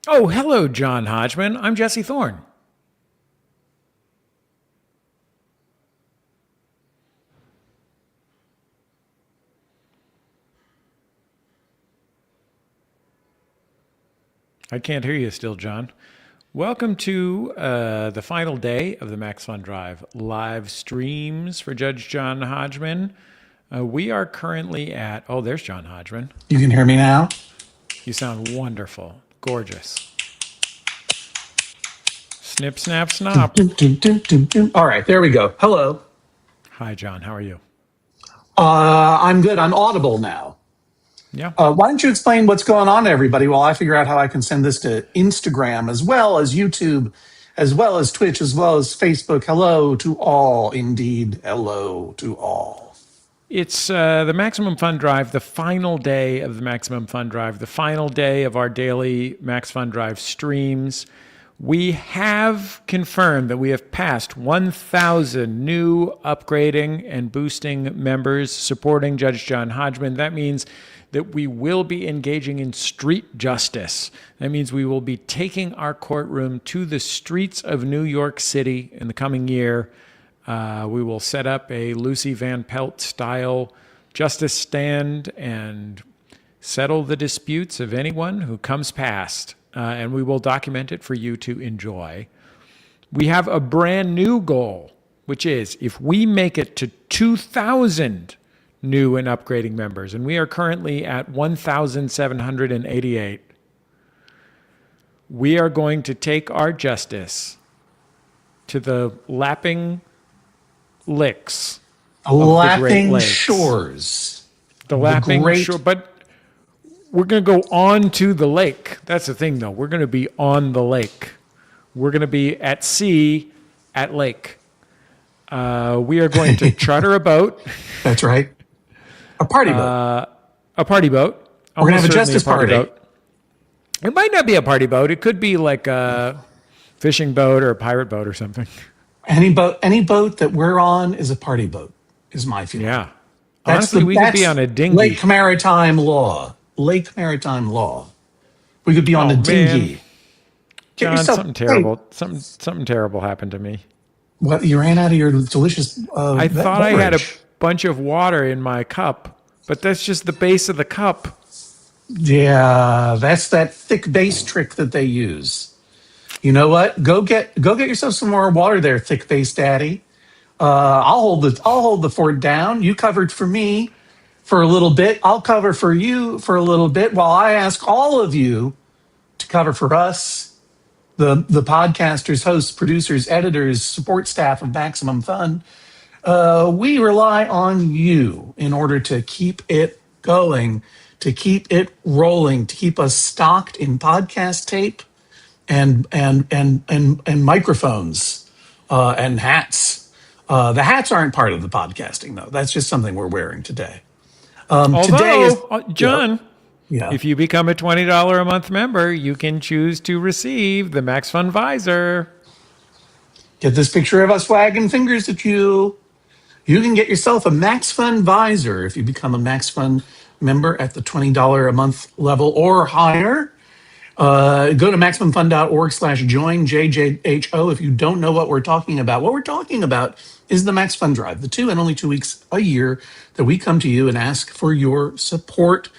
Oh, hello, John Hodgman. I'm Jesse Thorne. I can't hear you still, John. Welcome to the final day of the Max Fun Drive live streams for Judge John Hodgman. We are currently at, oh, there's John Hodgman. You can hear me now? You sound wonderful, gorgeous. Snip, snap, snap. All right, there we go. Hello. Hi, John. How are you? I'm good. I'm audible now. Yeah. Why don't you explain what's going on, everybody, while I figure out how I can send this to Instagram as well as YouTube, as well as Twitch, as well as Facebook. Hello to all. Indeed, hello to all. It's the Maximum Fun Drive, the final day of the Maximum Fun Drive, the final day of our daily Max Fun Drive streams. We have confirmed that we have passed 1,000 new upgrading and boosting members supporting Judge John Hodgman. That means that we will be engaging in street justice. That means we will be taking our courtroom to the streets of New York City in the coming year. We will set up a Lucy Van Pelt style justice stand and settle the disputes of anyone who comes past. And we will document it for you to enjoy. We have a brand new goal, which is if we make it to 2,000 new and upgrading members, and we are currently at 1,788, we are going to take our justice to the lapping licks of the Great Lakes. Shores. The lapping shore, but we're going to go on to the lake. That's the thing, though. We're going to be on the lake. We're going to be at sea, at lake. We are going to charter a boat. That's right. A party boat. A party boat. We're going to have a justice party. Boat. It might not be a party boat. It could be like a fishing boat or a pirate boat or something. Any boat that we're on is a party boat, is my feeling. Yeah. Honestly, we could be on a dinghy. Lake Maritime Law. We could be on a dinghy. John, something terrible. Something terrible happened to me. What? You ran out of your delicious. I thought I had a bunch of water in my cup, but that's just the base of the cup. Yeah, that's that thick base trick that they use. You know what? Go get yourself some more water there, thick base daddy. I'll hold the fort down. You covered for me for a little bit. I'll cover for you for a little bit while I ask all of you to cover for us, the podcasters, hosts, producers, editors, support staff of Maximum Fun. We rely on you in order to keep it going, to keep it rolling, to keep us stocked in podcast tape and microphones and hats. The hats aren't part of the podcasting, though. That's just something we're wearing today. John, if you become a $20 a month member, you can choose to receive the Max Fun Visor. Get this picture of us wagging fingers at you. You can get yourself a Max Fun Visor if you become a Max Fun member at the $20 a month level or higher. Go to MaximumFun.org/join JJHO if you don't know what we're talking about. What we're talking about is the Max Fun Drive, the 2 and only 2 weeks a year that we come to you and ask for your support.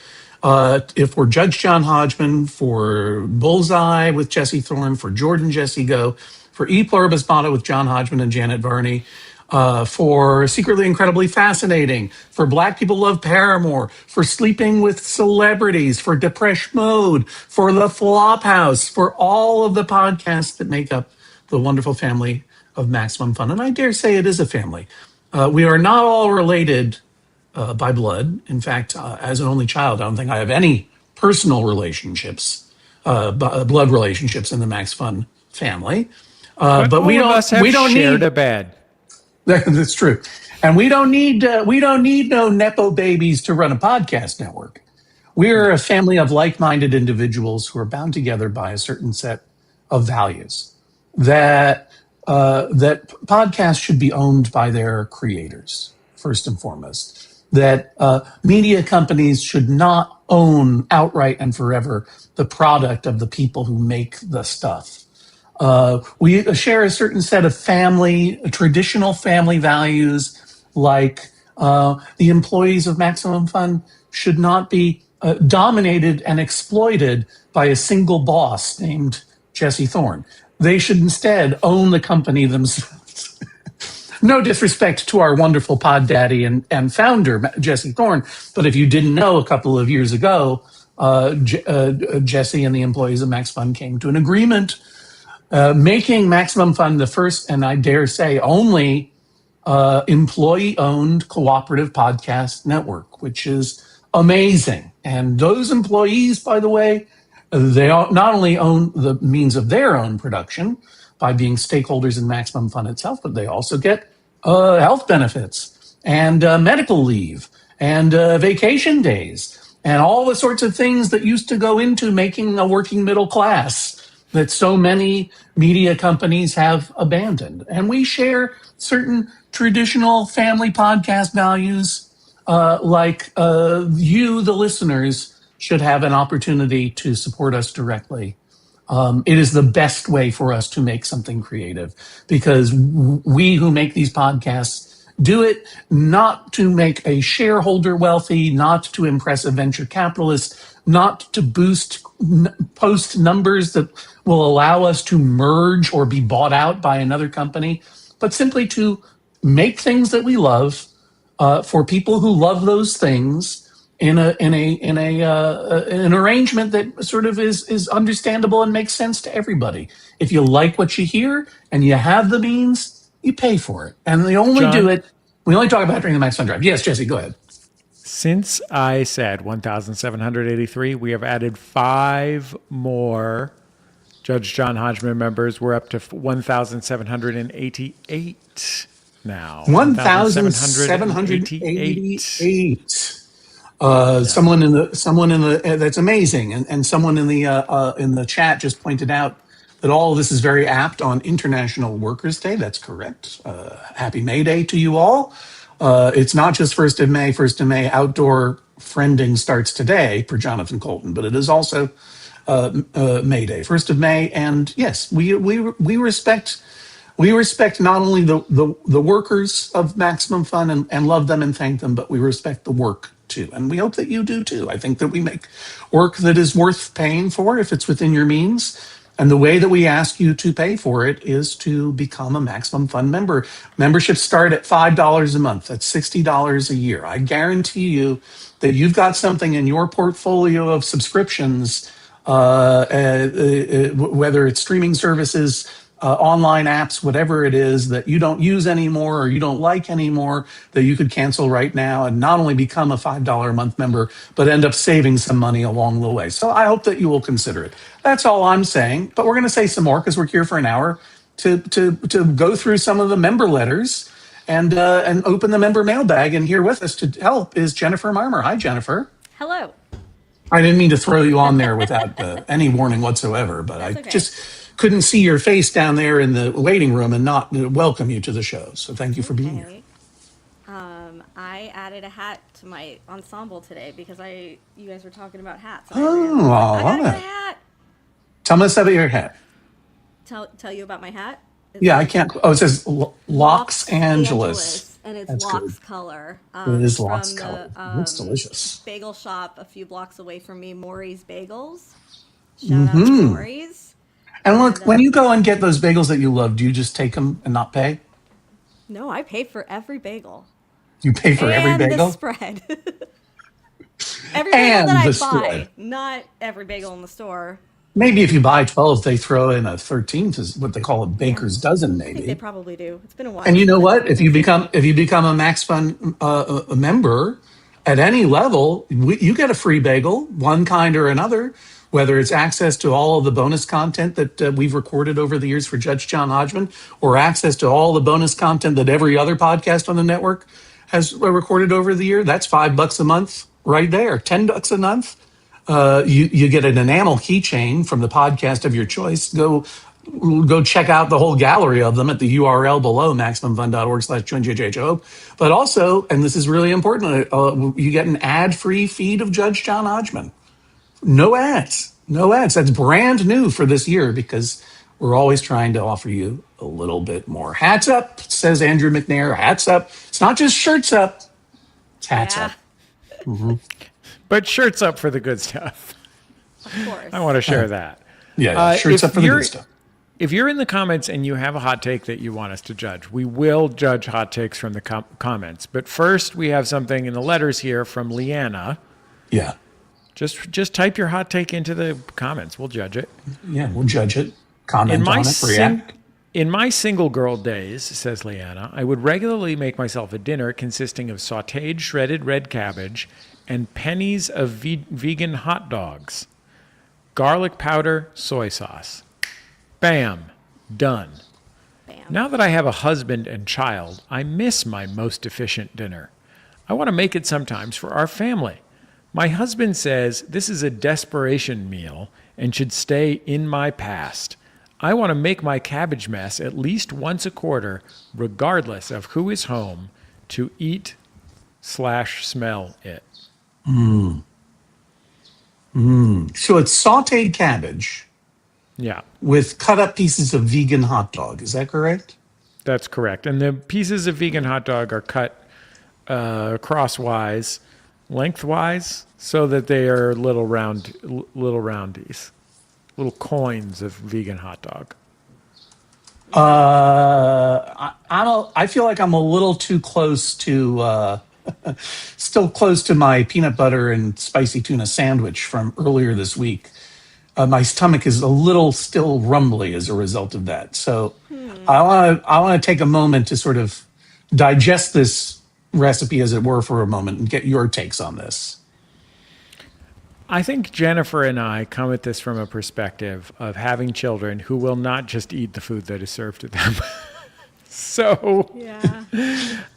If we're Judge John Hodgman, for Bullseye with Jesse Thorne, for Jordan Jesse Go, for E Pluribus Mata with John Hodgman and Janet Varney, for Secretly Incredibly Fascinating, for Black People Love Paramore, for Sleeping with Celebrities, for Depeche Mode, for The Flophouse, for all of the podcasts that make up the wonderful family of Maximum Fun. And I dare say it is a family. We are not all related by blood. In fact, as an only child, I don't think I have any personal relationships, blood relationships in the Max Fun family. But we don't shared a bed. That's true, and we don't need no nepo babies to run a podcast network. We're a family of like-minded individuals who are bound together by a certain set of values. That podcasts should be owned by their creators first and foremost. that media companies should not own outright and forever the product of the people who make the stuff. We share a certain set of traditional family values, like the employees of Maximum Fun should not be dominated and exploited by a single boss named Jesse Thorne. They should instead own the company themselves. No disrespect to our wonderful pod daddy and founder, Jesse Thorne, but if you didn't know, a couple of years ago, Jesse and the employees of Max Fun came to an agreement, making Maximum Fun the first, and I dare say only, employee-owned cooperative podcast network, which is amazing. And those employees, by the way, they not only own the means of their own production by being stakeholders in Maximum Fun itself, but they also get health benefits and medical leave and vacation days and all the sorts of things that used to go into making a working middle class that so many media companies have abandoned. And we share certain traditional family podcast values, like you, the listeners, should have an opportunity to support us directly. It is the best way for us to make something creative, because we who make these podcasts do it not to make a shareholder wealthy, not to impress a venture capitalist, not to post numbers that will allow us to merge or be bought out by another company, but simply to make things that we love for people who love those things in an arrangement that sort of is understandable and makes sense to everybody. If you like what you hear and you have the means, you pay for it. And we only talk about it during the Max Fun Drive. Yes, Jesse, go ahead. Since I said 1,783, we have added 5 more Judge John Hodgman members. We're up to 1,788 now. 1,788. Someone in the that's amazing, and someone in the chat just pointed out that all of this is very apt on International Workers' Day. That's correct. Happy May Day to you all. It's not just 1st of May. 1st of May outdoor friending starts today for Jonathan Colton, but it is also May Day, 1st of May. And yes, we respect not only the workers of Maximum Fun and love them and thank them, but we respect the work too. And we hope that you do too. I think that we make work that is worth paying for if it's within your means. And the way that we ask you to pay for it is to become a Maximum Fun member. Memberships start at $5 a month. That's $60 a year. I guarantee you that you've got something in your portfolio of subscriptions, whether it's streaming services, online apps, whatever it is that you don't use anymore or you don't like anymore, that you could cancel right now and not only become a $5 a month member, but end up saving some money along the way. So I hope that you will consider it. That's all I'm saying. But we're going to say some more because we're here for an hour to go through some of the member letters and open the member mailbag. And here with us to help is Jennifer Marmer. Hi, Jennifer. Hello. I didn't mean to throw you on there without any warning whatsoever, but That's I okay. just couldn't see your face down there in the waiting room and not welcome you to the show. So thank you for being here. I added a hat to my ensemble today because you guys were talking about hats. Oh, I I got love a it. hat. Tell us about your hat. Tell you about my hat? Yeah, I can't. Oh, it says Los Angeles. And it's That's Locks good. color. It is from Locks the, color. It's delicious. bagel shop a few blocks away from me, Maury's Bagels. Shout out to Maury's. And look, when you go and get those bagels that you love, do you just take them and not pay? No, I pay for every bagel. You pay for every And the bagel? spread. Every bagel And that I the buy, spread. not every bagel in the store. Maybe if you buy 12, they throw in a 13th, is what they call a baker's dozen, I think they maybe. probably do. It's been a while. And you know since I what? bought If you bagels. become a Max Fun a member at any level, you get a free bagel, one kind or another. Whether it's access to all of the bonus content that we've recorded over the years for Judge John Hodgman, or access to all the bonus content that every other podcast on the network has recorded over the year, that's $5 a month right there. $10 a month. You get an enamel keychain from the podcast of your choice. Go go check out the whole gallery of them at the URL below, maximumfun.org/join JJHO. But also, and this is really important, you get an ad-free feed of Judge John Hodgman. No ads. No ads. That's brand new for this year because we're always trying to offer you a little bit more. Hats up, says Andrew McNair. Hats up. It's not just shirts up, it's hats Yeah, up. Mm-hmm. But shirts up for the good stuff. of course. I want to share that. Yeah, shirts if up for the you're- good stuff. If you're in the comments and you have a hot take that you want us to judge, we will judge hot takes from the comments. But first, we have something in the letters here from Leanna. Yeah. Just type your hot take into the comments. We'll judge it. Yeah, we'll judge it, comment on it, react. In my single girl days, says Leanna, I would regularly make myself a dinner consisting of sautéed shredded red cabbage and pennies of vegan hot dogs, garlic powder, soy sauce. Bam, done. Bam. Now that I have a husband and child, I miss my most efficient dinner. I want to make it sometimes for our family. My husband says this is a desperation meal and should stay in my past. I want to make my cabbage mess at least once a quarter, regardless of who is home, to eat/smell it. So it's sauteed cabbage Yeah, with cut up pieces of vegan hot dog. Is that correct? that's correct. And the pieces of vegan hot dog are cut crosswise, lengthwise, so that they are little roundies, little coins of vegan hot dog. I feel like I'm a little too close to, still close to my peanut butter and spicy tuna sandwich from earlier this week. My stomach is a little still rumbly as a result of that. So I want to take a moment to sort of digest this recipe, as it were, for a moment and get your takes on this. I think Jennifer and I come at this from a perspective of having children who will not just eat the food that is served to them. So Yeah.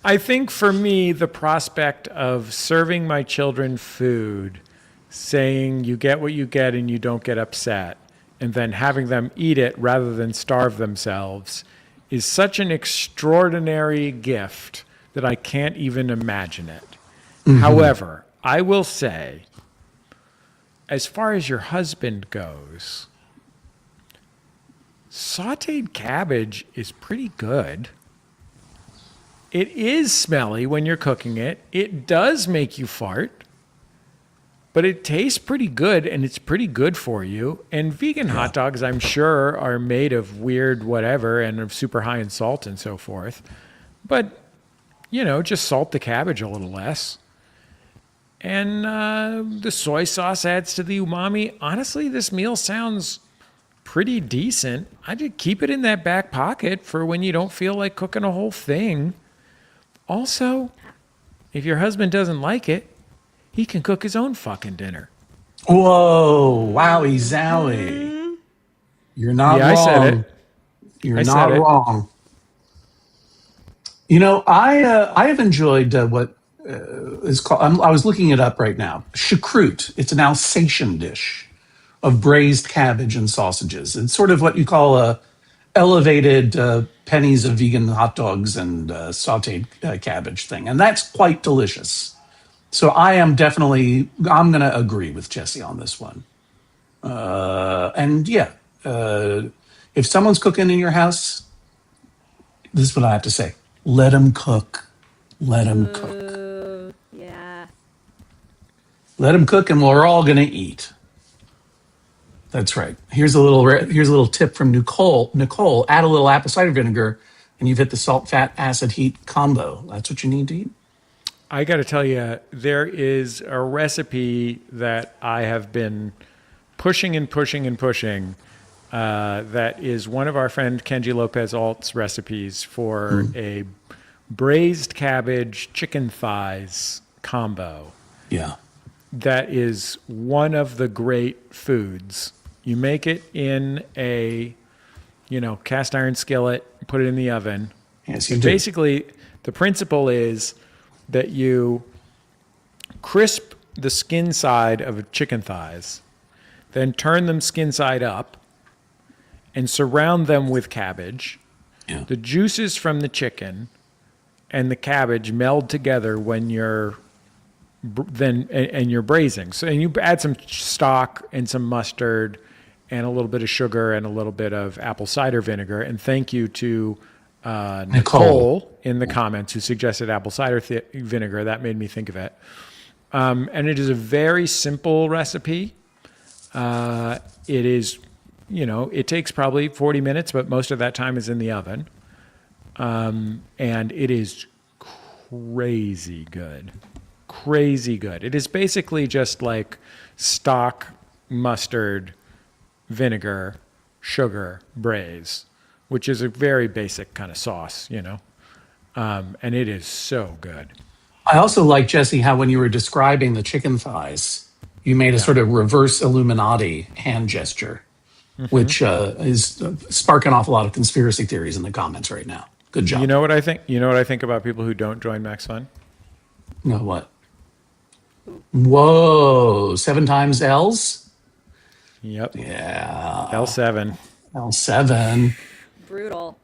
I think for me, the prospect of serving my children food, saying you get what you get and you don't get upset, and then having them eat it rather than starve themselves is such an extraordinary gift that I can't even imagine it. However, I will say, as far as your husband goes, sauteed cabbage is pretty good. It is smelly when you're cooking it. It does make you fart, but it tastes pretty good and it's pretty good for you. And vegan hot dogs, I'm sure, are made of weird whatever and are super high in salt and so forth. But, you know, just salt the cabbage a little less. And the soy sauce adds to the umami. Honestly, this meal sounds pretty decent. I just keep it in that back pocket for when you don't feel like cooking a whole thing. Also, if your husband doesn't like it, he can cook his own fucking dinner. Whoa, wowie zowie. You're not Yeah, wrong. I said it. You're I not said it. wrong. You know, I have enjoyed what is called. I was looking it up right now. Choucroute. It's an Alsatian dish of braised cabbage and sausages. It's sort of what you call a elevated pennies of vegan hot dogs and sautéed cabbage thing, and that's quite delicious. So I'm going to agree with Jesse on this one. And yeah, if someone's cooking in your house, this is what I have to say: let them cook. Let them cook. Yeah. Let them cook, and we're all going to eat. That's right. Here's a little tip from Nicole. Nicole, add a little apple cider vinegar, and you've hit the salt, fat, acid, heat combo. That's what you need to eat. I got to tell you, there is a recipe that I have been pushing and pushing and pushing. That is one of our friend Kenji Lopez Alt's recipes for a braised cabbage chicken thighs combo. Yeah. That is one of the great foods. You make it in a, cast iron skillet, put it in the oven. Yes, you And do. basically, the principle is that you crisp the skin side of chicken thighs, then turn them skin side up, and surround them with cabbage. Yeah. The juices from the chicken and the cabbage meld together when you're you're braising. So, and you add some stock and some mustard and a little bit of sugar and a little bit of apple cider vinegar. And thank you to Nicole in the comments who suggested apple cider vinegar. That made me think of it. And it is a very simple recipe. It is, it takes probably 40 minutes, but most of that time is in the oven. And it is crazy good. Crazy good. It is basically just like stock, mustard, vinegar, sugar, braise, which is a very basic kind of sauce, and it is so good. I also like, Jesse, how when you were describing the chicken thighs, you made a sort of reverse Illuminati hand gesture, which is sparking off a lot of conspiracy theories in the comments right now. Good job. You know what I think? You know what I think about people who don't join Max Fun? No, what? Whoa, 7 times L's? Yep. Yeah. L7. L7. Brutal.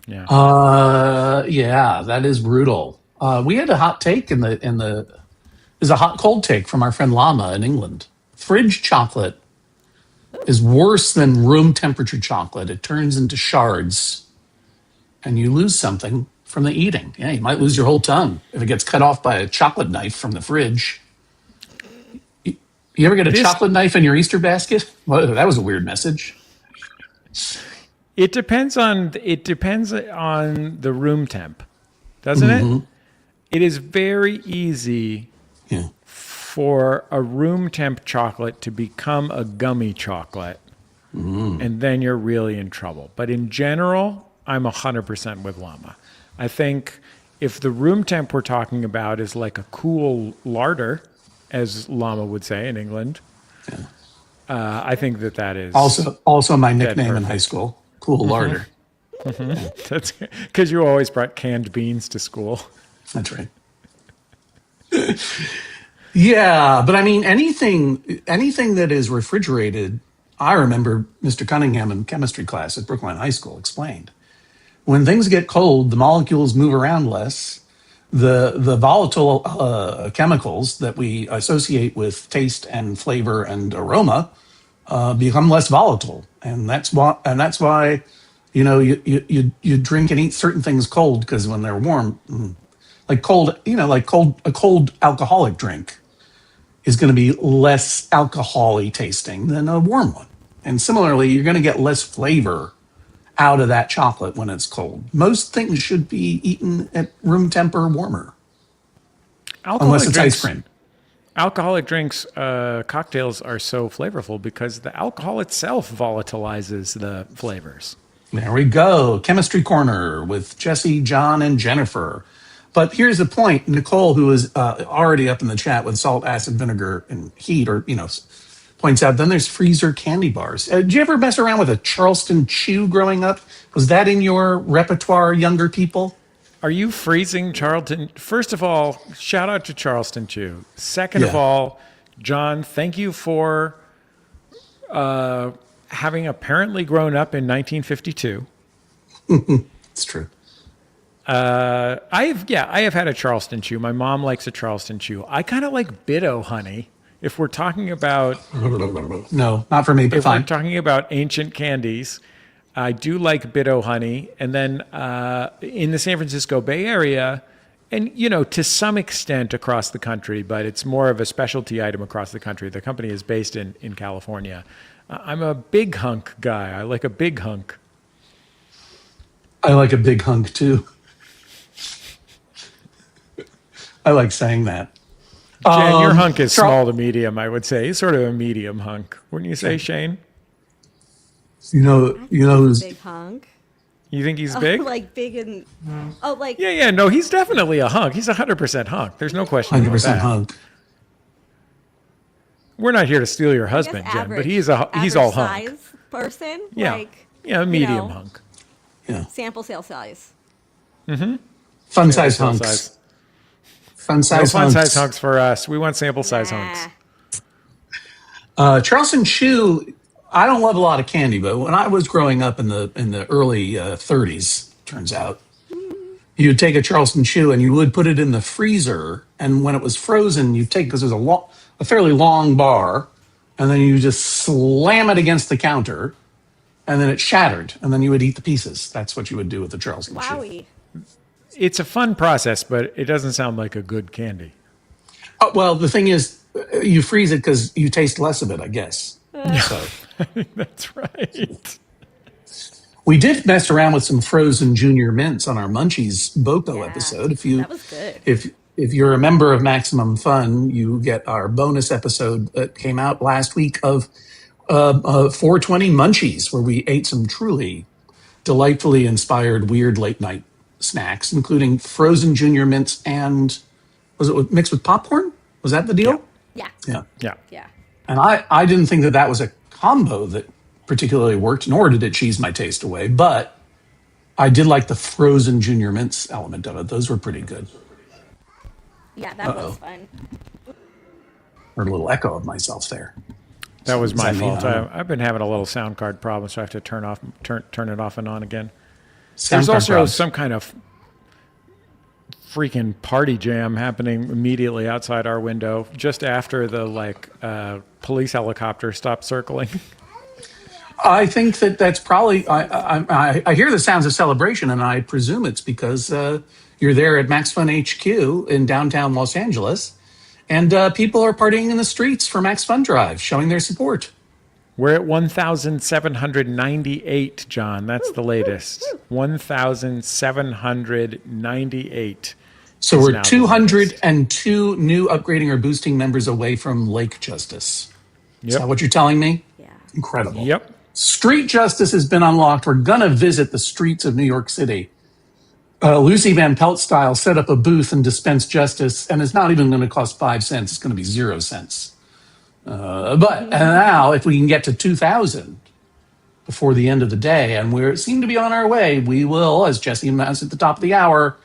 Yeah. Yeah, that is brutal. We had a hot take there's a hot cold take from our friend Lama in England. Fridge chocolate is worse than room temperature chocolate. It turns into shards and you lose something from the eating. Yeah, you might lose your whole tongue if it gets cut off by a chocolate knife from the fridge. You ever get a chocolate knife in your Easter basket? Well, that was a weird message. It depends on the room temp, doesn't it? It is very easy for a room temp chocolate to become a gummy chocolate, and then you're really in trouble. But in general, I'm 100% with Llama. I think if the room temp we're talking about is like a cool larder, as Llama would say in England, I think that is also my nickname in high school. Cool larder. That's because you always brought canned beans to school. That's right. Yeah, but I mean anything that is refrigerated. I remember Mr. Cunningham in chemistry class at Brookline High School explained when things get cold, the molecules move around less. The volatile chemicals that we associate with taste and flavor and aroma become less volatile, and that's why you drink and eat certain things cold, because when they're warm, a cold alcoholic drink is going to be less alcohol-y tasting than a warm one. And similarly, you're going to get less flavor out of that chocolate when it's cold. Most things should be eaten at room temp or warmer, unless it's ice cream. Alcoholic drinks, cocktails are so flavorful because the alcohol itself volatilizes the flavors. There we go. Chemistry Corner with Jesse, John, and Jennifer. But here's the point. Nicole, who is already up in the chat with salt, acid, vinegar, and heat, points out, then there's freezer candy bars. Did you ever mess around with a Charleston Chew growing up? Was that in your repertoire, younger people? Are you freezing Charleston? First of all, shout out to Charleston Chew. Second of all, John, thank you for having apparently grown up in 1952. It's true. I have had a Charleston Chew. My mom likes a Charleston Chew. I kind of like Biddo honey. If we're talking about no, not for me, but fine. If we're talking about ancient candies, I do like Biddo honey. And then in the San Francisco Bay Area, and to some extent across the country, but it's more of a specialty item across the country. The company is based in California. I'm a big hunk guy. I like a big hunk. I like a big hunk too. I like saying that. Jen, your hunk is small to medium, I would say. He's sort of a medium hunk. Wouldn't you say, Shane? You know who's big hunk. You think he's big? Like big and Yeah. No, he's definitely a hunk. He's 100% hunk. There's no question about that. 100% hunk. We're not here to steal your husband, Jen, but he's all hunk. Size person. Yeah, medium hunk. Yeah. Sample sale size. Fun size hunks. Fun size hunks for us. We want sample size hunks. Charleston Chew I don't love a lot of candy, but when I was growing up in the early 30s, turns out, you would take a Charleston Chew and you would put it in the freezer, and when it was frozen, you take, because there's a fairly long bar, and then you just slam it against the counter, and then it shattered, and then you would eat the pieces. That's what you would do with the Charleston Chew. Wowie. It's a fun process, but it doesn't sound like a good candy. Oh, well, the thing is, you freeze it because you taste less of it, I guess. So That's right. we did mess around with some frozen junior mints on our Munchies Boko Yeah, episode. that was good. If you're a member of Maximum Fun, you get our bonus episode that came out last week of 420 Munchies, where we ate some truly delightfully inspired weird late night snacks, including frozen junior mints and was it mixed with popcorn? Was that the deal? Yeah. Yeah. Yeah. Yeah. And I didn't think that was a combo that particularly worked, nor did it cheese my taste away. But I did like the frozen junior mints element of it. Those were pretty good. Yeah, that was fun. Heard a little echo of myself there. That was my Does that mean, fault. I've been having a little sound card problem, so I have to turn it off and on again. Sound There's card also problems. some kind of freaking party jam happening immediately outside our window, just after the police helicopter stopped circling. I think that's probably. I hear the sounds of celebration, and I presume it's because you're there at Max Fun HQ in downtown Los Angeles, and people are partying in the streets for Max Fun Drive, showing their support. We're at 1,798, John. That's the latest. 1,798. So is we're now the 202 new upgrading or boosting members away from Lake Justice. Is Yep. that what you're telling me? Yeah. Incredible. Yep. Street Justice has been unlocked. We're going to visit the streets of New York City. Lucy Van Pelt style set up a booth and dispense justice, and it's not even going to cost 5 cents. It's going to be 0 cents. But now, if we can get to 2,000 before the end of the day, and we seem to be on our way, we will, as Jesse announced at the top of the hour,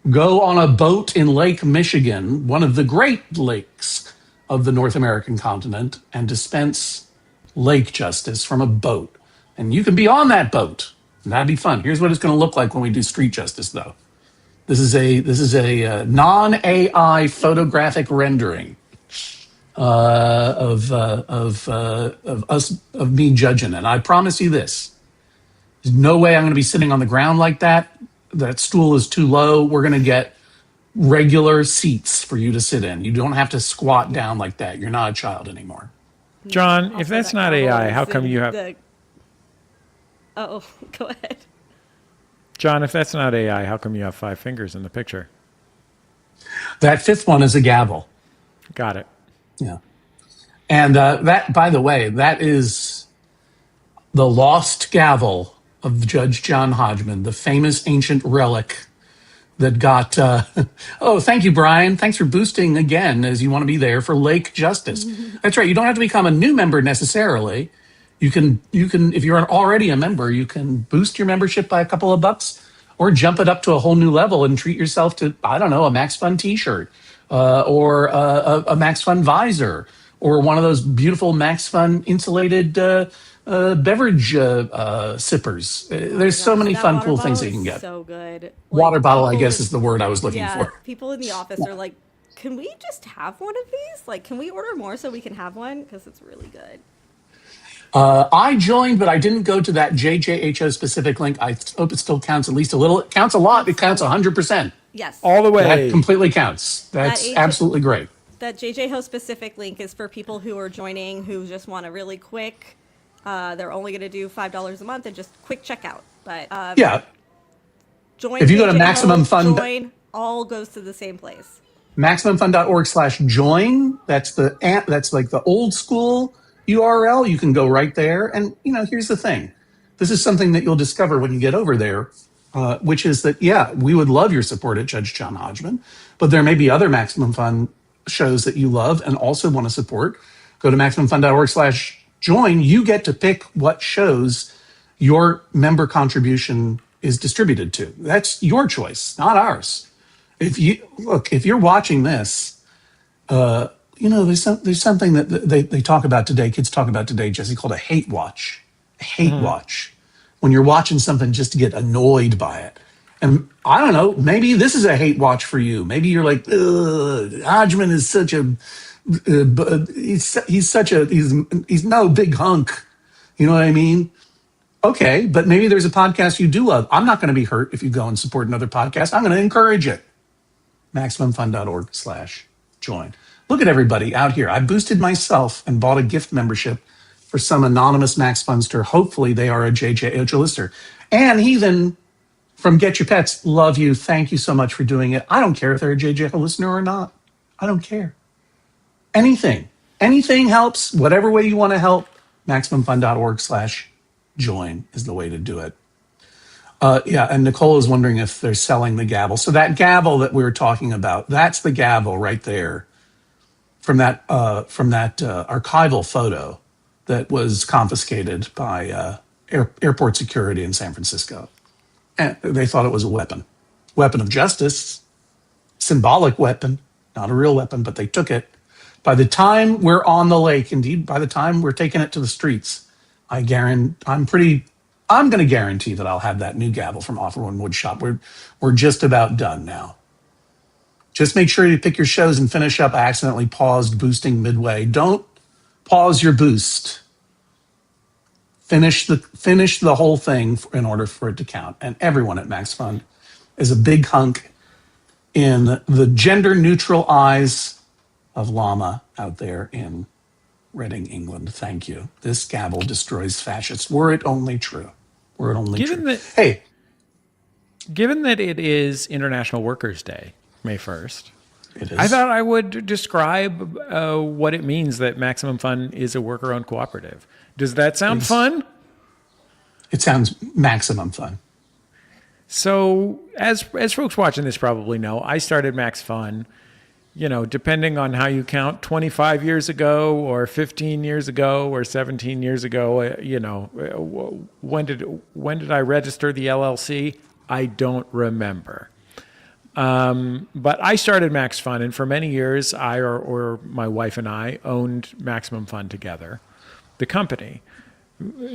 go on a boat in Lake Michigan, one of the great lakes of the North American continent, and dispense lake justice from a boat. And you can be on that boat. And that'd be fun. Here's what it's going to look like when we do street justice, though. This is a non-AI photographic rendering of me judging. And I promise you this: there's no way I'm going to be sitting on the ground like that. That stool is too low. We're going to get regular seats for you to sit in. You don't have to squat down like that. You're not a child anymore. John, if Also, that's that not AI, how cowboys come and you have... Oh, go ahead. John, if that's not AI, how come you have 5 fingers in the picture? That fifth one is a gavel. Got it. Yeah. And that, by the way, that is the lost gavel of Judge John Hodgman, the famous ancient relic that got. Oh, thank you, Brian. Thanks for boosting again, as you want to be there for Lake Justice. That's right. You don't have to become a new member necessarily. You can, if you're already a member, you can boost your membership by a couple of bucks, or jump it up to a whole new level and treat yourself to, I don't know, a Max Fun T-shirt, or a Max Fun visor, or one of those beautiful Max Fun insulated beverage sippers. There's so many That fun, water cool things bottle that you can is get. So good. Like, Water bottle, I people guess, in- is the word I was looking Yeah, for. people in the office are like, "Can we just have one of these? Like, can we order more so we can have one? Because it's really good." I joined, but I didn't go to that JJHO specific link. I hope it still counts at least a little. It counts a lot. It counts 100%. Yes. All the way. That completely counts. That's That absolutely great. That JJHO specific link is for people who are joining who just want a really quick. They're only going to do $5 a month and just quick checkout. But Yeah. join. If you go to JJHO, Maximum Fun- join all goes to the same place. MaximumFun.org/join. That's like the old school URL. You can go right there. And, here's the thing. This is something that you'll discover when you get over there, which is that, yeah, we would love your support at Judge John Hodgman, but there may be other Maximum Fun shows that you love and also want to support. Go to MaximumFun.org/join. You get to pick what shows your member contribution is distributed to. That's your choice, not ours. If you're watching this, there's something that they talk about today, kids talk about today, Jesse, called a hate watch. A hate watch. When you're watching something just to get annoyed by it. And I don't know, maybe this is a hate watch for you. Maybe you're like, ugh, Hodgman is such a, he's no big hunk. You know what I mean? Okay, but maybe there's a podcast you do love. I'm not going to be hurt if you go and support another podcast. I'm going to encourage it. MaximumFun.org/join. Look at everybody out here. I boosted myself and bought a gift membership for some anonymous Max Funster. Hopefully they are a JJHO listener. And Heathen from Get Your Pets, love you. Thank you so much for doing it. I don't care if they're a JJHO listener or not. I don't care. Anything helps. Whatever way you want to help. MaximumFun.org/join is the way to do it. Yeah, and Nicole is wondering if they're selling the gavel. So that gavel that we were talking about, that's the gavel right there from that archival photo that was confiscated by airport security in San Francisco. And they thought it was a weapon of justice, symbolic weapon, not a real weapon, but they took it. By the time we're on the lake, indeed, by the time we're taking it to the streets, I'm going to guarantee that I'll have that new gavel from Offerman Wood Shop. We're just about done now. Just make sure you pick your shows and finish up. I accidentally paused boosting midway. Don't pause your boost. Finish the whole thing in order for it to count. And everyone at Max Fund is a big hunk in the gender neutral eyes of Llama out there in Reading, England. Thank you. This gavel destroys fascists. Were it only true. Were it only true. Given that it is International Workers' Day, May 1st, it is. I thought I would describe what it means that Maximum Fun is a worker-owned cooperative. Does that sound fun? It sounds maximum fun. So, as folks watching this probably know, I started Max Fun, depending on how you count, 25 years ago or 15 years ago or 17 years ago, when did I register the LLC? I don't remember. But I started Max Fun, and for many years, I or my wife and I owned Maximum Fun together, the company.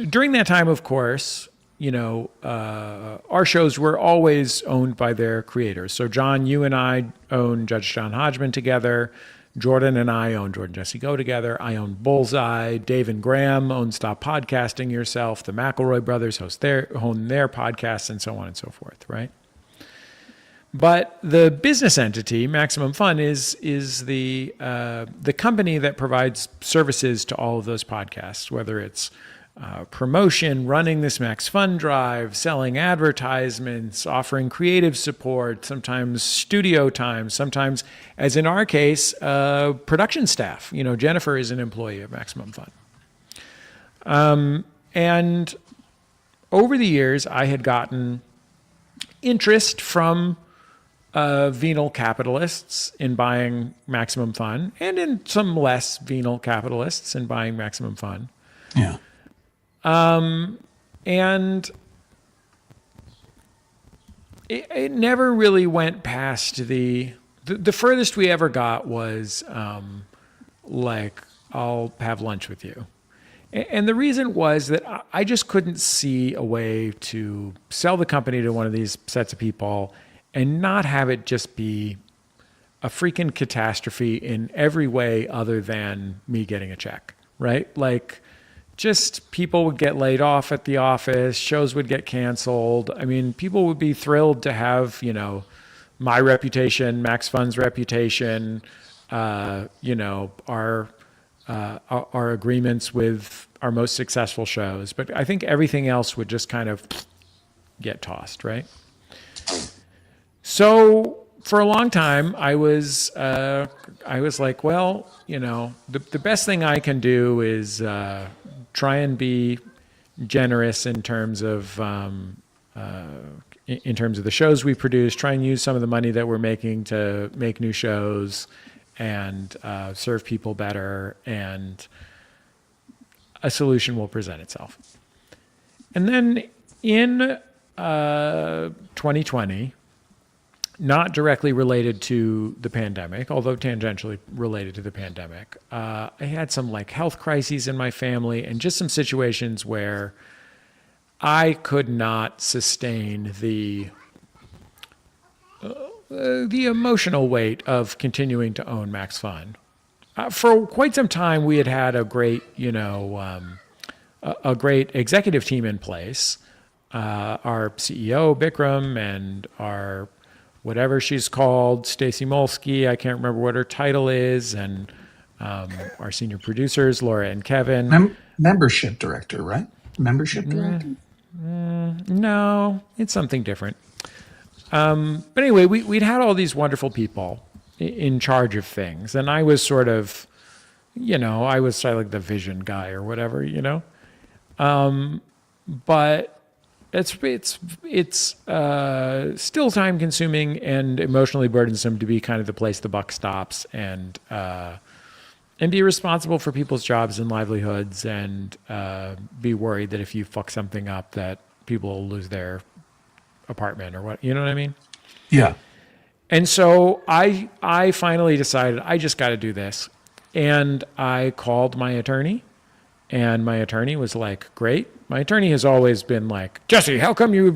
During that time, of course, our shows were always owned by their creators. So John, you and I own Judge John Hodgman together. Jordan and I own Jordan Jesse Go together. I own Bullseye. Dave and Graham own Stop Podcasting Yourself. The McElroy brothers own their podcasts, and so on and so forth, right? But the business entity, Maximum Fun, is the company that provides services to all of those podcasts, whether it's promotion, running this Max Fun Drive, selling advertisements, offering creative support, sometimes studio time, sometimes, as in our case, production staff. Jennifer is an employee of Maximum Fun. And over the years, I had gotten interest from venal capitalists in buying Maximum Fun, and in some less venal capitalists in buying Maximum Fun. Yeah. And it never really went past the furthest we ever got was I'll have lunch with you. And the reason was that I just couldn't see a way to sell the company to one of these sets of people and not have it just be a freaking catastrophe in every way other than me getting a check, right? Just people would get laid off at the office, shows would get canceled. I mean, people would be thrilled to have, my reputation, Max Fun's reputation, our agreements with our most successful shows. But I think everything else would just kind of get tossed, right? So for a long time, I was like, well, the best thing I can do is try and be generous in terms of the shows we produce. Try and use some of the money that we're making to make new shows and serve people better, and a solution will present itself. And then in 2020, not directly related to the pandemic, although tangentially related to the pandemic. I had some like health crises in my family and just some situations where I could not sustain the emotional weight of continuing to own Max Fun. For quite some time, we had a great, a great executive team in place. Our CEO Bikram and our whatever she's called, Stacy Molsky, I can't remember what her title is, and our senior producers, Laura and Kevin. Membership director, right? Membership director? No, it's something different. But anyway, we'd had all these wonderful people in charge of things, and I was sort of, I was like the vision guy or whatever, but it's still time consuming and emotionally burdensome to be kind of the place the buck stops and be responsible for people's jobs and livelihoods and be worried that if you fuck something up that people will lose their apartment or what, you know what I mean? Yeah. And so I finally decided I just got to do this. And I called my attorney, and my attorney was like, great. My attorney has always been like, Jesse, how come you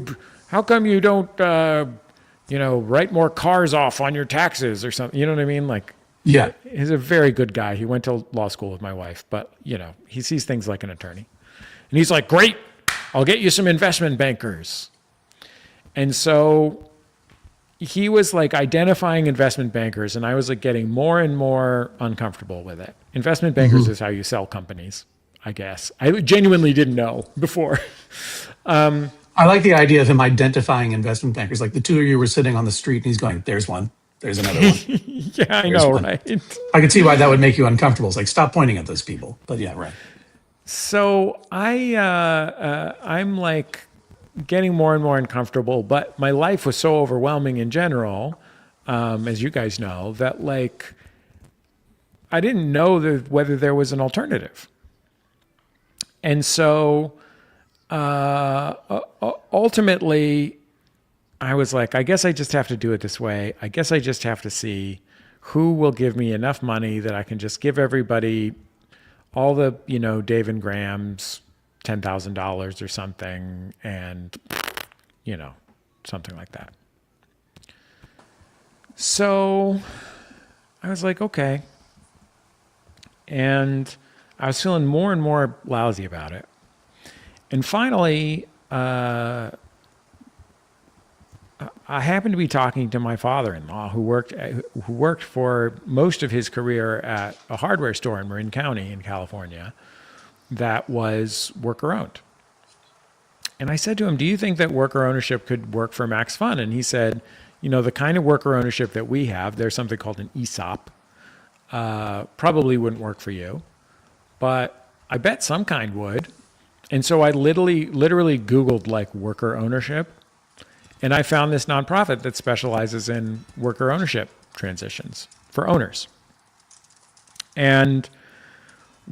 don't, write more cars off on your taxes or something? You know what I mean? Like, yeah, he's a very good guy. He went to law school with my wife, but he sees things like an attorney. And he's like, great, I'll get you some investment bankers. And so he was like identifying investment bankers, and I was like getting more and more uncomfortable with it. Investment bankers is how you sell companies, I guess. I genuinely didn't know before. I like the idea of him identifying investment bankers. Like the two of you were sitting on the street and he's going, there's one, there's another one. Yeah, I know, right? I could see why that would make you uncomfortable. It's like, stop pointing at those people. But yeah, right. So I'm like getting more and more uncomfortable, but my life was so overwhelming in general, as you guys know, that like I didn't know whether there was an alternative. And so ultimately, I was like, I guess I just have to do it this way. I guess I just have to see who will give me enough money that I can just give everybody all the, Dave and Graham's $10,000 or something, and, something like that. So I was like, okay. And I was feeling more and more lousy about it. And finally, I happened to be talking to my father-in-law, who worked for most of his career at a hardware store in Marin County in California that was worker-owned. And I said to him, do you think that worker ownership could work for Max Fun? And he said, the kind of worker ownership that we have, there's something called an ESOP, probably wouldn't work for you, but I bet some kind would. And so I literally Googled like worker ownership, and I found this nonprofit that specializes in worker ownership transitions for owners. And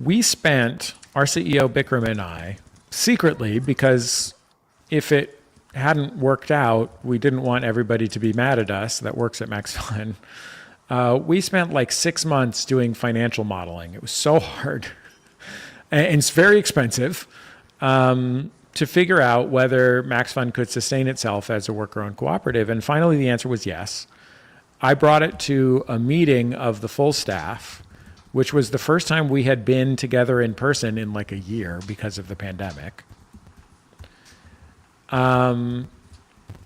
we spent, our CEO Bikram and I, secretly, because if it hadn't worked out, we didn't want everybody to be mad at us that works at Max Fun. We spent like 6 months doing financial modeling. It was so hard. And it's very expensive to figure out whether Max Fun could sustain itself as a worker-owned cooperative. And finally, the answer was yes. I brought it to a meeting of the full staff, which was the first time we had been together in person in like a year because of the pandemic. And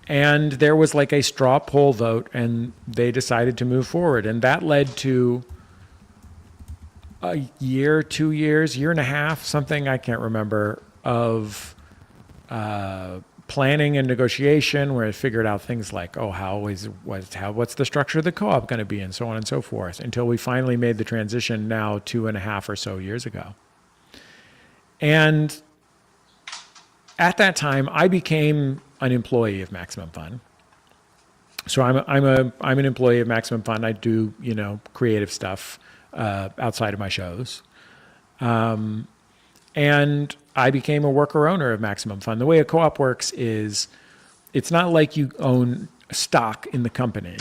there was like a straw poll vote, and they decided to move forward. And that led to a year, 2 years, year and a half, something I can't remember, of planning and negotiation, where I figured out things like, what's the structure of the co-op going to be, and so on and so forth, until we finally made the transition now 2.5 or so years ago. And at that time, I became an employee of Maximum Fun. So I'm an employee of Maximum Fun. I do creative stuff outside of my shows. And I became a worker owner of Maximum Fun. The way a co-op works is it's not like you own stock in the company.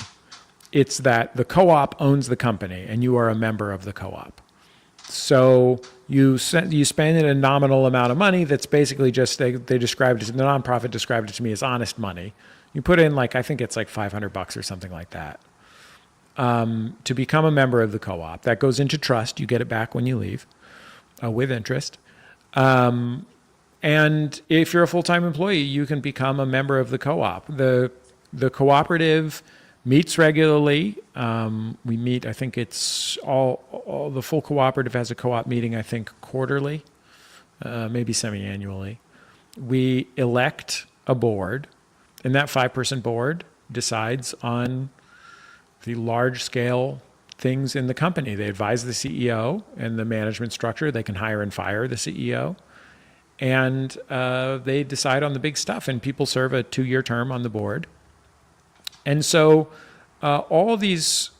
It's that the co-op owns the company and you are a member of the co-op. So you spend a nominal amount of money that's basically just, they described it, the nonprofit described it to me as honest money. You put in I think it's like $500 or something like that to become a member of the co-op. That goes into trust. You get it back when you leave with interest. And if you're a full-time employee, you can become a member of the co-op. The cooperative meets regularly. We meet, I think it's all the full cooperative has a co-op meeting, I think quarterly, maybe semi-annually. We elect a board, and that 5-person board decides on the large-scale things in the company. They advise the CEO and the management structure. They can hire and fire the CEO. And they decide on the big stuff, and people serve a 2-year term on the board. And so all these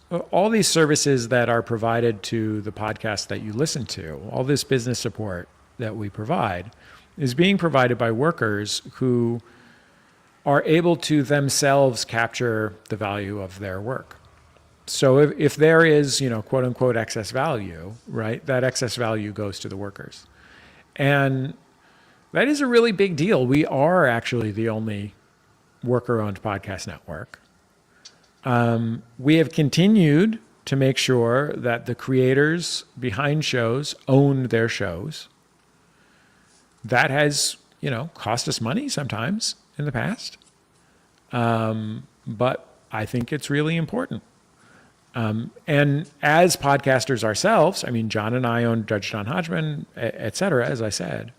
services that are provided to the podcast that you listen to, all this business support that we provide, is being provided by workers who are able to themselves capture the value of their work. So if there is, quote unquote, excess value, right, that excess value goes to the workers. And that is a really big deal. We are actually the only worker-owned podcast network. We have continued to make sure that the creators behind shows own their shows. That has, cost us money sometimes in the past. But I think it's really important. And as podcasters ourselves, John and I own Judge John Hodgman, et cetera, as I said.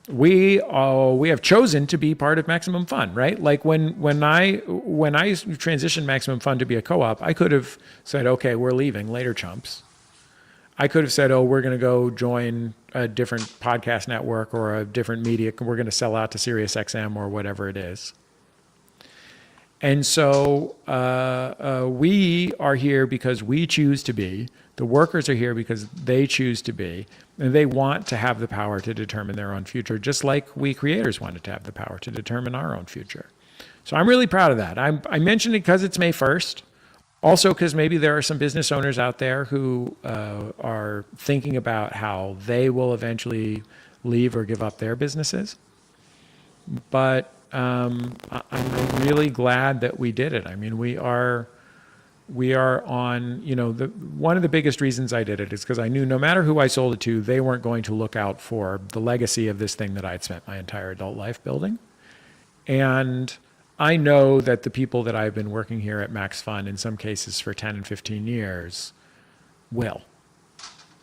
We have chosen to be part of Maximum Fun, right? Like when I transitioned Maximum Fun to be a co-op, I could have said, okay, we're leaving later, chumps. I could have said, oh, we're going to go join a different podcast network or a different media. We're going to sell out to SiriusXM or whatever it is. And so we are here because we choose to be. The workers are here because they choose to be. And they want to have the power to determine their own future, just like we creators wanted to have the power to determine our own future. So I'm really proud of that. I mentioned it because it's May 1st. Also because maybe there are some business owners out there who are thinking about how they will eventually leave or give up their businesses. But I'm really glad that we did it. We are on, one of the biggest reasons I did it is because I knew no matter who I sold it to, they weren't going to look out for the legacy of this thing that I'd spent my entire adult life building. And I know that the people that I've been working here at Max Fun, in some cases for 10 and 15 years, will.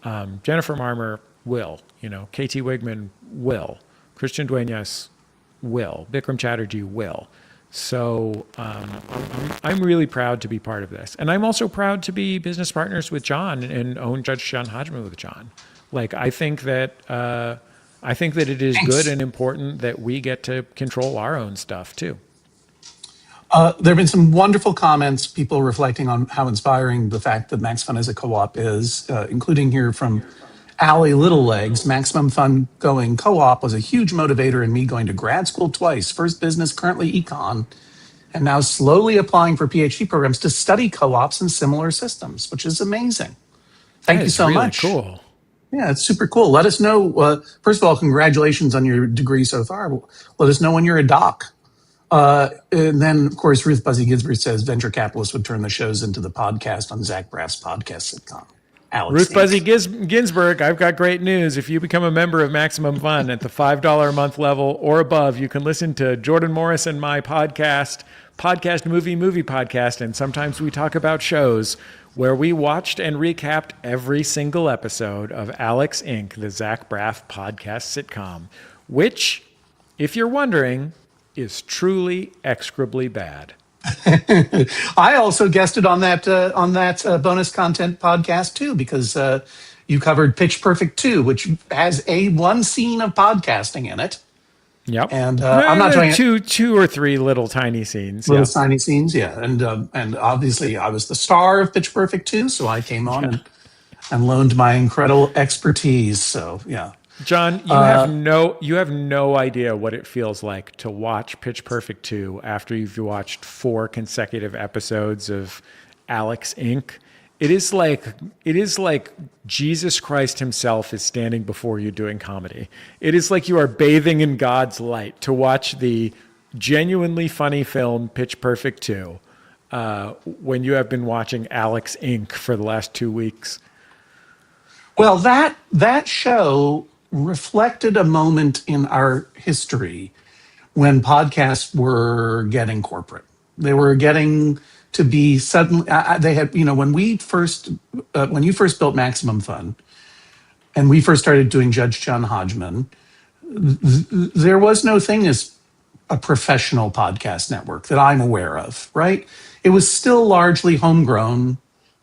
Jennifer Marmer will, KT Wigman will, Christian Duenas will, Bikram Chatterjee will. So I'm really proud to be part of this. And I'm also proud to be business partners with John and own Judge John Hodgman with John. I think that it is Thanks. good and important that we get to control our own stuff too. There have been some wonderful comments, people reflecting on how inspiring the fact that Max Fun as a co-op is, including here from Allie Littlelegs. Maximum Fun going co-op was a huge motivator in me going to grad school twice, first business, currently econ, and now slowly applying for PhD programs to study co-ops and similar systems, which is amazing. Thank you so really much. Cool. Yeah, it's super cool. Let us know. First of all, congratulations on your degree so far. Let us know when you're a doc. And then, of course, Ruth Buzzy Ginsburg says venture capitalists would turn the shows into the podcast on Zach Braff's podcast sitcom. Alex, Ruth Buzzy Ginsburg, I've got great news. If you become a member of Maximum Fun at the $5 a month level or above, you can listen to Jordan Morris and my podcast Movie Podcast, and sometimes we talk about shows where we watched and recapped every single episode of Alex Inc., the Zach Braff podcast sitcom, which, if you're wondering, is truly execrably bad. I also guested on that bonus content podcast too, because you covered Pitch Perfect 2, which has one scene of podcasting in it. Yep. And I'm not doing two or three little tiny scenes. Little tiny scenes, yeah. And obviously I was the star of Pitch Perfect 2, so I came on and loaned my incredible expertise. So yeah. John, you have no idea what it feels like to watch Pitch Perfect 2 after you've watched 4 consecutive episodes of Alex Inc. It is like Jesus Christ himself is standing before you doing comedy. It is like you are bathing in God's light to watch the genuinely funny film Pitch Perfect 2 when you have been watching Alex Inc. for the last 2 weeks. Well, that show reflected a moment in our history when podcasts were getting corporate. They were getting to be suddenly. They had, when you first built Maximum Fun, and we first started doing Judge John Hodgman, there was no thing as a professional podcast network that I'm aware of. Right? It was still largely homegrown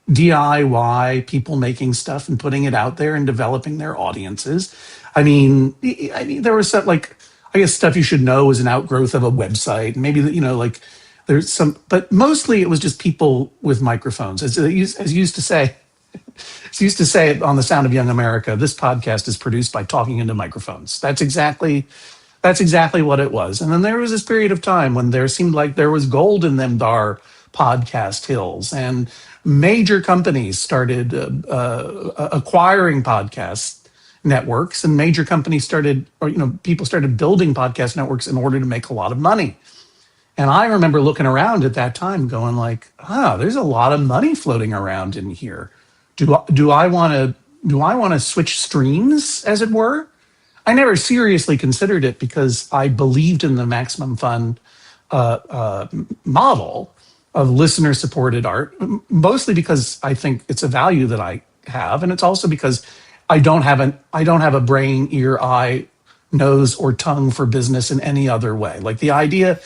DIY, people making stuff and putting it out there and developing their audiences. There was stuff like, I guess stuff you should know is an outgrowth of a website. Maybe like there's some, but mostly it was just people with microphones. As you used to say, as you used to say on the Sound of Young America, this podcast is produced by talking into microphones. That's exactly what it was. And then there was this period of time when there seemed like there was gold in them dar podcast hills, and major companies started acquiring podcast networks, and major companies started, people started building podcast networks in order to make a lot of money. And I remember looking around at that time going like, there's a lot of money floating around in here. Do I want to switch streams, as it were? I never seriously considered it because I believed in the Maximum Fun model of listener-supported art, mostly because I think it's a value that I have, and it's also because I don't have a brain, ear, eye, nose, or tongue for business in any other way. Like the idea,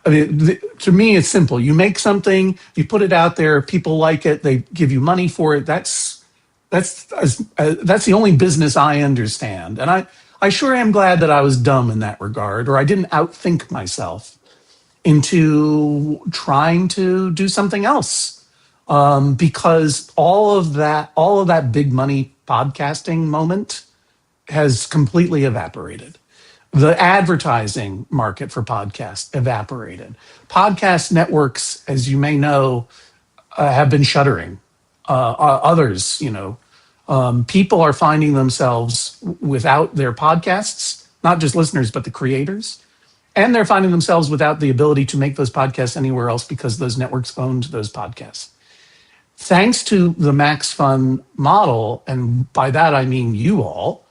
to me, it's simple. You make something, you put it out there, people like it, they give you money for it. That's the only business I understand, and I sure am glad that I was dumb in that regard, or I didn't outthink myself into trying to do something else, because all of that big money podcasting moment has completely evaporated. The advertising market for podcasts evaporated. Podcast networks, as you may know, have been shuttering. Others, people are finding themselves without their podcasts, not just listeners, but the creators. And they're finding themselves without the ability to make those podcasts anywhere else because those networks owned those podcasts. Thanks to the Max Fun model, and by that I mean you all,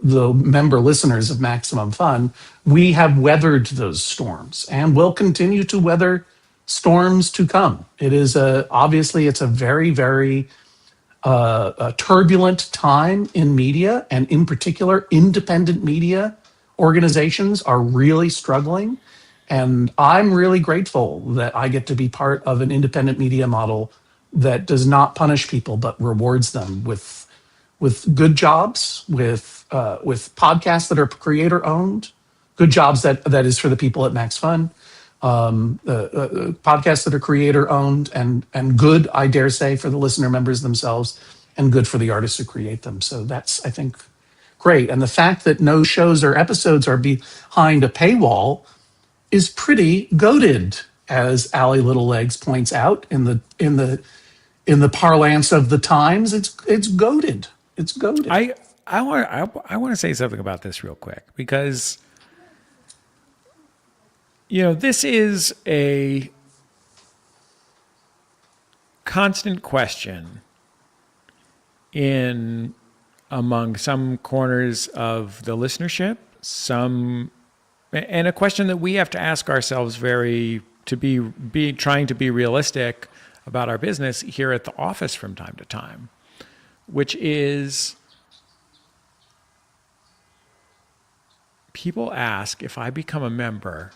the member listeners of Maximum Fun, we have weathered those storms and will continue to weather storms to come. It is obviously it's a very, very turbulent time in media, and in particular, independent media organizations are really struggling. And I'm really grateful that I get to be part of an independent media model that does not punish people but rewards them with good jobs, with podcasts that are creator owned, good jobs that is for the people at Max Fun, podcasts that are creator owned and good, I dare say, for the listener members themselves, and good for the artists who create them. So that's, I think, great. And the fact that no shows or episodes are behind a paywall is pretty goated, as Allie Little Legs points out in the parlance of the times. It's goated. It's goated. I want to say something about this real quick, because this is a constant question among some corners of the listenership, and a question that we have to ask ourselves trying to be realistic about our business here at the office from time to time, which is, people ask, if I become a member,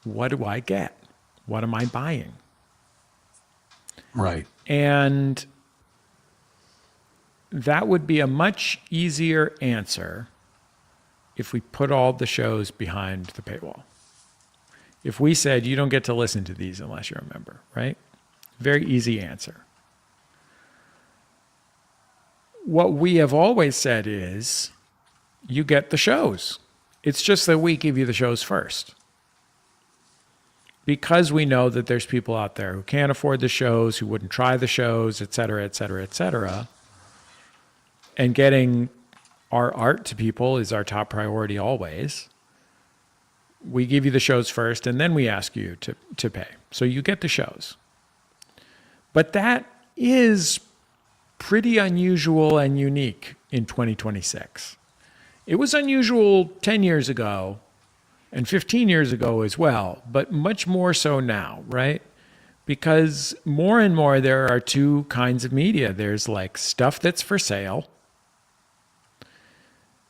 what do I get? What am I buying? Right. And that would be a much easier answer if we put all the shows behind the paywall. If we said, you don't get to listen to these unless you're a member, right? Very easy answer. What we have always said is, you get the shows. It's just that we give you the shows first. Because we know that there's people out there who can't afford the shows, who wouldn't try the shows, et cetera, et cetera, et cetera. And getting our art to people is our top priority always. We give you the shows first, and then we ask you to pay. So you get the shows. But that is pretty unusual and unique in 2026. It was unusual 10 years ago and 15 years ago as well, but much more so now, right? Because more and more there are two kinds of media. There's like stuff that's for sale.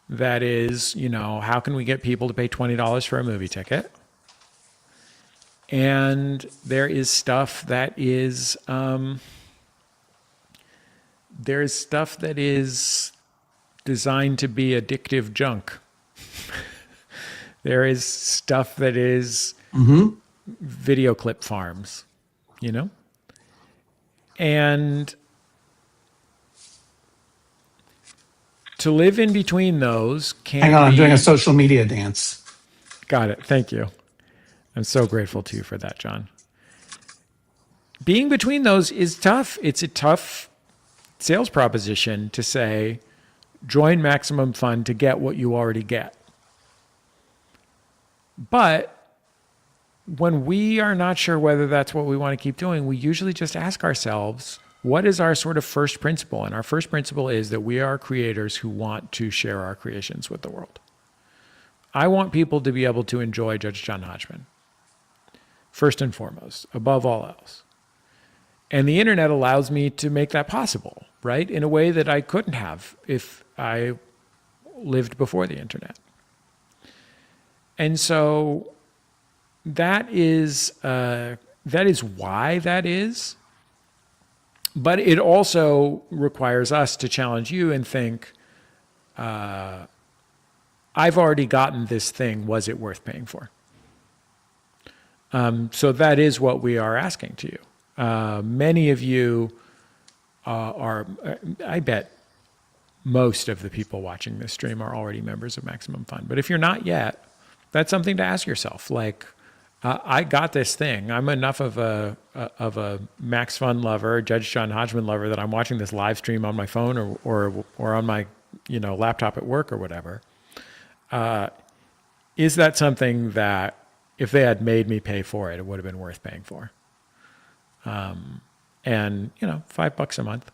That is, how can we get people to pay $20 for a movie ticket? And there is stuff that is, designed to be addictive junk. There is stuff that is video clip farms, And to live in between those can Hang on, I'm be... doing a social media dance. Got it. Thank you. I'm so grateful to you for that, John. Being between those is tough. It's a tough sales proposition to say, join Maximum Fund to get what you already get. But when we are not sure whether that's what we want to keep doing, we usually just ask ourselves, what is our sort of first principle? And our first principle is that we are creators who want to share our creations with the world. I want people to be able to enjoy Judge John Hodgman, first and foremost, above all else. And the internet allows me to make that possible, right? In a way that I couldn't have if I lived before the internet. And so that is why that is. But it also requires us to challenge you and think, I've already gotten this thing. Was it worth paying for? So that is what we are asking to you. Many of you are, I bet most of the people watching this stream are already members of Maximum Fund. But if you're not yet, that's something to ask yourself. Like, I got this thing. I'm enough of a Max Fund lover, Judge John Hodgman lover, that I'm watching this live stream on my phone or on my laptop at work or whatever. Is that something that if they had made me pay for it, it would have been worth paying for? And $5 a month.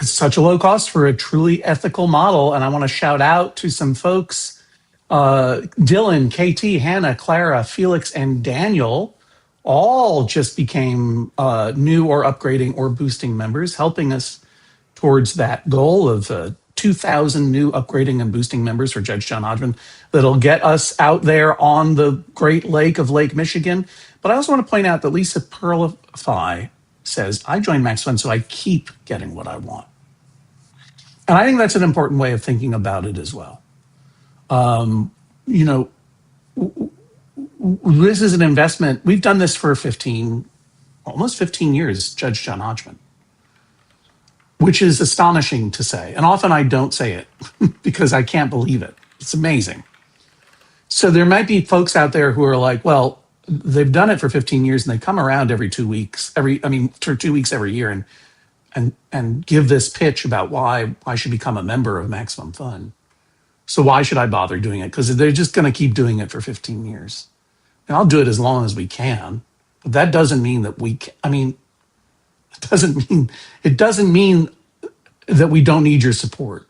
It's such a low cost for a truly ethical model. And I want to shout out to some folks, Dylan, KT, Hannah, Clara, Felix, and Daniel, all just became new or upgrading or boosting members, helping us towards that goal of 2,000 new upgrading and boosting members for Judge John Hodgman that'll get us out there on the Great Lake of Lake Michigan. But I also want to point out that Lisa Perlify says, I joined Max Fund so I keep getting what I want. And I think that's an important way of thinking about it as well. This is an investment. We've done this for almost 15 years, Judge John Hodgman, which is astonishing to say. And often I don't say it because I can't believe it. It's amazing. So there might be folks out there who are like, well, they've done it for 15 years and they come around every 2 weeks, for 2 weeks every year and give this pitch about why I should become a member of Maximum Fund. So why should I bother doing it? Because they're just going to keep doing it for 15 years. And I'll do it as long as we can. But that doesn't mean that it doesn't mean that we don't need your support.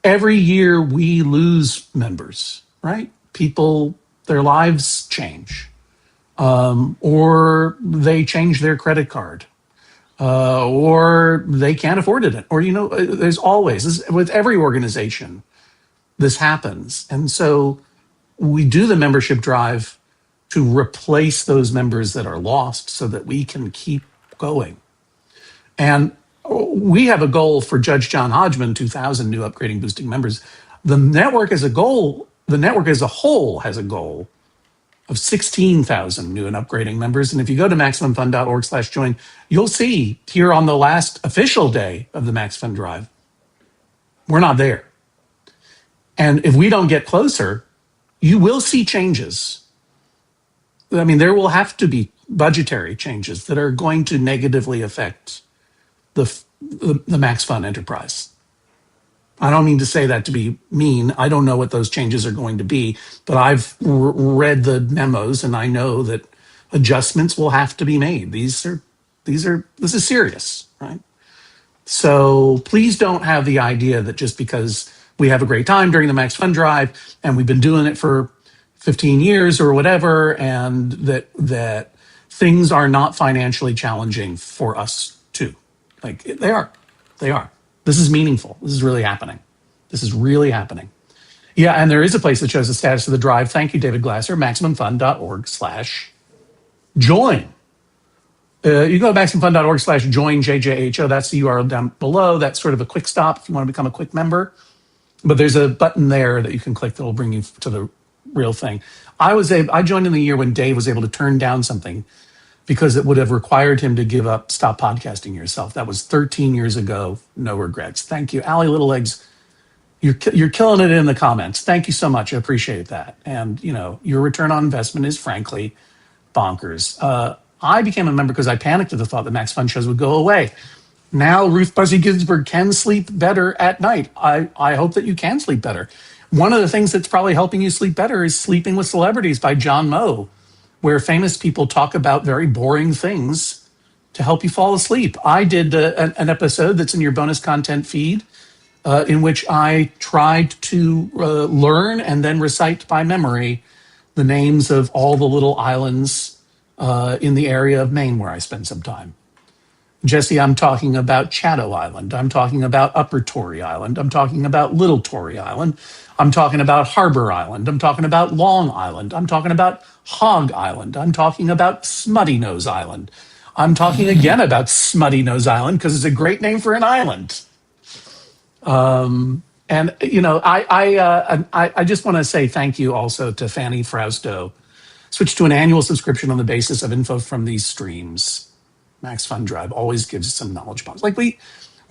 Every year we lose members, right? People, their lives change, or they change their credit card, or they can't afford it. Or, there's always, with every organization, this happens. And so we do the membership drive to replace those members that are lost so that we can keep going. And we have a goal for Judge John Hodgman, 2,000 new upgrading boosting members. The network as a whole has a goal of 16,000 new and upgrading members. And if you go to MaximumFun.org/join, you'll see here on the last official day of the Max Fun Drive, we're not there. And if we don't get closer, you will see changes. I mean, there will have to be budgetary changes that are going to negatively affect the Max Fun enterprise. I don't mean to say that to be mean. I don't know what those changes are going to be, but I've read the memos and I know that adjustments will have to be made. This is serious, right? So please don't have the idea that just because we have a great time during the Max Fun Drive and we've been doing it for 15 years or whatever, and that things are not financially challenging for us too. Like they are. This is meaningful. This is really happening. Yeah, and there is a place that shows the status of the drive. Thank you, David Glasser, MaximumFun.org/join. You go to MaximumFun.org/join JJHO. That's the URL down below. That's sort of a quick stop if you want to become a quick member. But there's a button there that you can click that will bring you to the real thing. I joined in the year when Dave was able to turn down something because it would have required him to stop podcasting yourself. That was 13 years ago. No regrets. Thank you. Allie Little Legs, you're killing it in the comments. Thank you so much. I appreciate that. And, your return on investment is frankly bonkers. I became a member because I panicked at the thought that Max Fun shows would go away. Now Ruth Buzzy Ginsburg can sleep better at night. I hope that you can sleep better. One of the things that's probably helping you sleep better is Sleeping with Celebrities by John Moe, where famous people talk about very boring things to help you fall asleep. I did an episode that's in your bonus content feed in which I tried to learn and then recite by memory the names of all the little islands in the area of Maine where I spend some time. Jesse, I'm talking about Chatham Island. I'm talking about Upper Tory Island. I'm talking about Little Tory Island. I'm talking about Harbor Island. I'm talking about Long Island. I'm talking about Hog Island. I'm talking about Smutty Nose Island. I'm talking again about Smutty Nose Island because it's a great name for an island. I just want to say thank you also to Fanny Frausto. Switched to an annual subscription on the basis of info from these streams. Max Fun Drive always gives some knowledge bombs. Like we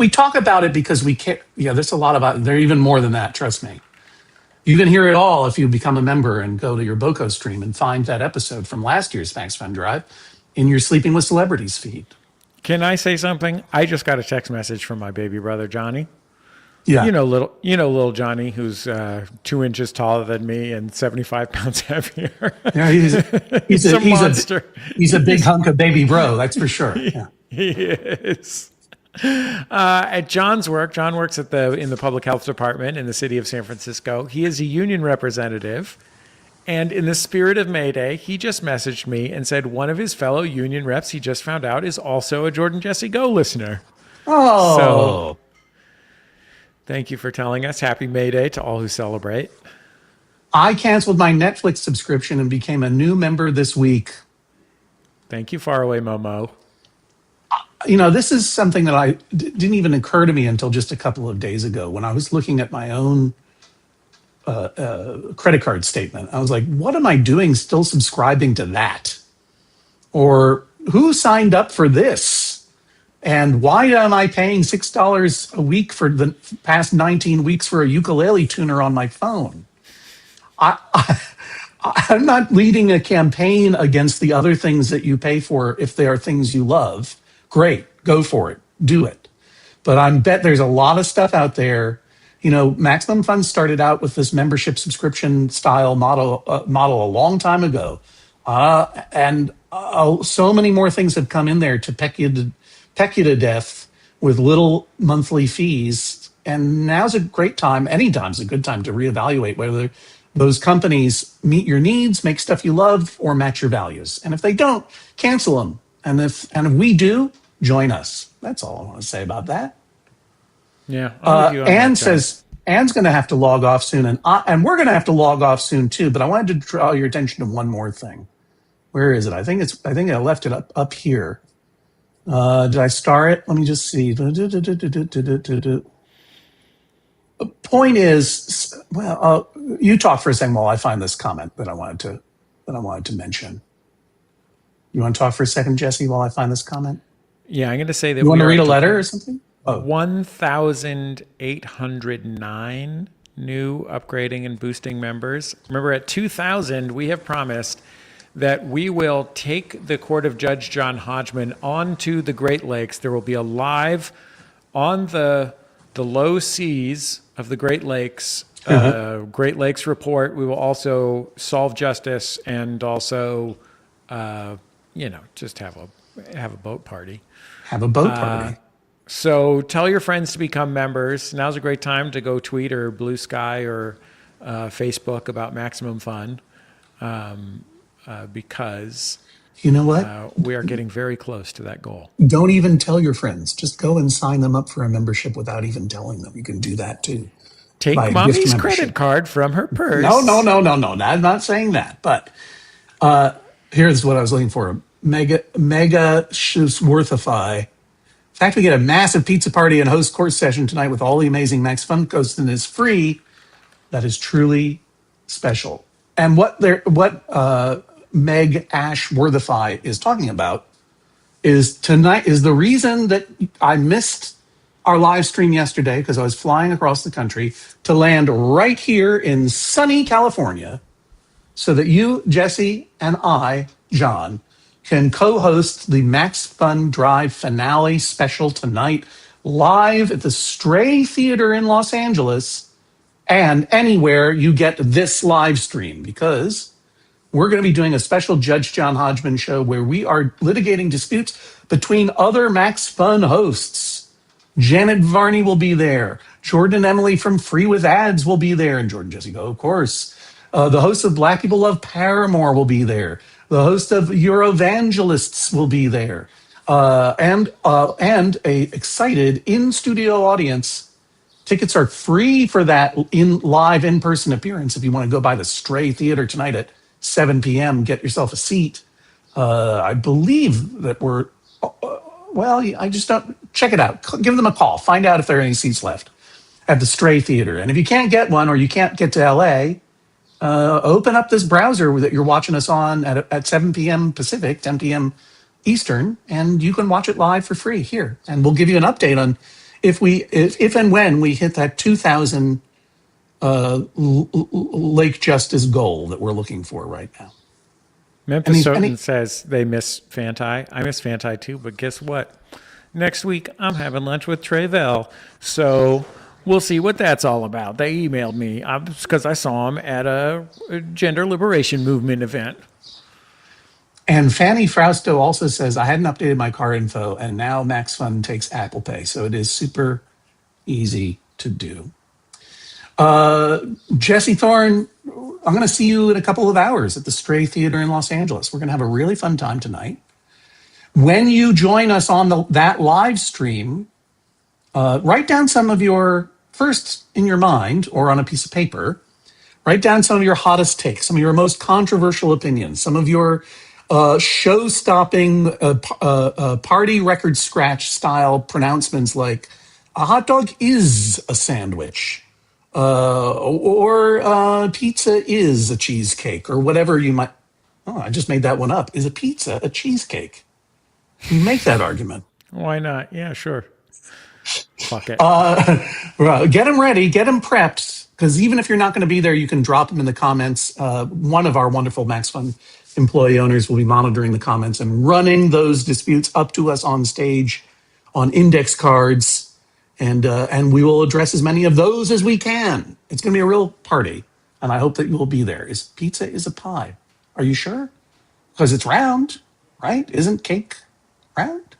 talk about it because we care. Yeah, there's a lot about it. There are even more than that, trust me. You can hear it all if you become a member and go to your BOCO stream and find that episode from last year's Max Fun Drive in your Sleeping with Celebrities feed. Can I say something? I just got a text message from my baby brother, Johnny. Yeah. Little Johnny, who's 2 inches taller than me and 75 pounds heavier. Yeah, he's a monster. He's a big hunk of baby bro, that's for sure. Yeah. He is. At John's work, John works in the public health department in the city of San Francisco. He is a union representative. And in the spirit of May Day, he just messaged me and said one of his fellow union reps he just found out is also a Jordan Jesse Go listener. Oh. So thank you for telling us. Happy May Day to all who celebrate. I canceled my Netflix subscription and became a new member this week. Thank you, Faraway Momo. This is something that didn't even occur to me until just a couple of days ago when I was looking at my own credit card statement. I was like, what am I doing still subscribing to that? Or who signed up for this? And why am I paying $6 a week for the past 19 weeks for a ukulele tuner on my phone? I'm not leading a campaign against the other things that you pay for if they are things you love. Great, go for it, do it. But I bet there's a lot of stuff out there. Maximum Fun started out with this membership subscription style model a long time ago. And so many more things have come in there to peck you to death with little monthly fees. And now's a great time, anytime's a good time to reevaluate whether those companies meet your needs, make stuff you love, or match your values. And if they don't, cancel them. And if we do, join us. That's all I want to say about that. Yeah. Anne says Anne's going to have to log off soon, and we're going to have to log off soon too. But I wanted to draw your attention to one more thing. Where is it? I think I left it up here. Did I star it? Let me just see. The point is, you talk for a second while I find this comment that I wanted to that I wanted to mention. You want to talk for a second, Jesse, while I find this comment? Yeah, I'm going to say that You want we to are read up a to letter or something? Oh, 1,809 new upgrading and boosting members. Remember, at 2,000, we have promised that we will take the court of Judge John Hodgman onto the Great Lakes. There will be a live on the low seas of the Great Lakes, Great Lakes report. We will also solve justice and also, just have a boat party. have a boat party. So tell your friends to become members. Now's a great time to go tweet or Blue Sky or Facebook about Maximum Fun because You know what? we are getting very close to that goal. Don't even tell your friends. Just go and sign them up for a membership without even telling them. You can do that too. Take By gift mommy's membership. credit card from her purse. No. I'm not saying that. But here's what I was looking for. Mega Worthify. In fact, we get a massive pizza party and host course session tonight with all the amazing Max Fun codes, and it's free. That is truly special. And what Meg Ash Worthify is talking about is tonight is the reason that I missed our live stream yesterday because I was flying across the country to land right here in sunny California so that you, Jesse, and I, John, can co-host the Max Fun Drive finale special tonight live at the Stray Theater in Los Angeles and anywhere you get this live stream because we're going to be doing a special Judge John Hodgman show where we are litigating disputes between other Max Fun hosts. Janet Varney will be there. Jordan and Emily from Free With Ads will be there. And Jordan Jesse Go, of course. The host of Black People Love Paramore will be there. The host of Eurovangelists will be there. And a excited in-studio audience. Tickets are free for that live in-person appearance. If you want to go by the Stray Theater tonight at 7 p.m., get yourself a seat. I believe that I just don't, check it out. Give them a call. Find out if there are any seats left at the Stray Theater. And if you can't get one or you can't get to LA, open up this browser that you're watching us on at 7 p.m. Pacific, 10 p.m. Eastern, and you can watch it live for free here. And we'll give you an update on if and when we hit that 2,000 Lake Justice goal that we're looking for right now. Memphis Soten says they miss Fanti. I miss Fanti too, but guess what? Next week, I'm having lunch with Trevel. So we'll see what that's all about. They emailed me because I saw him at a gender liberation movement event. And Fanny Frausto also says, I hadn't updated my car info, and now Max Fun takes Apple Pay. So it is super easy to do. Jesse Thorne, I'm going to see you in a couple of hours at the Stray Theater in Los Angeles. We're going to have a really fun time tonight. When you join us on that live stream, write down some of your, first in your mind or on a piece of paper, write down some of your hottest takes, some of your most controversial opinions, some of your show-stopping party record scratch style pronouncements like a hot dog is a sandwich. Or pizza is a cheesecake, or whatever you might. Oh, I just made that one up. Is a pizza a cheesecake? You make that argument. Why not? Yeah, sure. Fuck it. Get them ready, get them prepped, because even if you're not going to be there, you can drop them in the comments. One of our wonderful Max Fun employee owners will be monitoring the comments and running those disputes up to us on stage on index cards. And we will address as many of those as we can. It's going to be a real party, and I hope that you will be there. Pizza is a pie. Are you sure? Because it's round, right? Isn't cake round?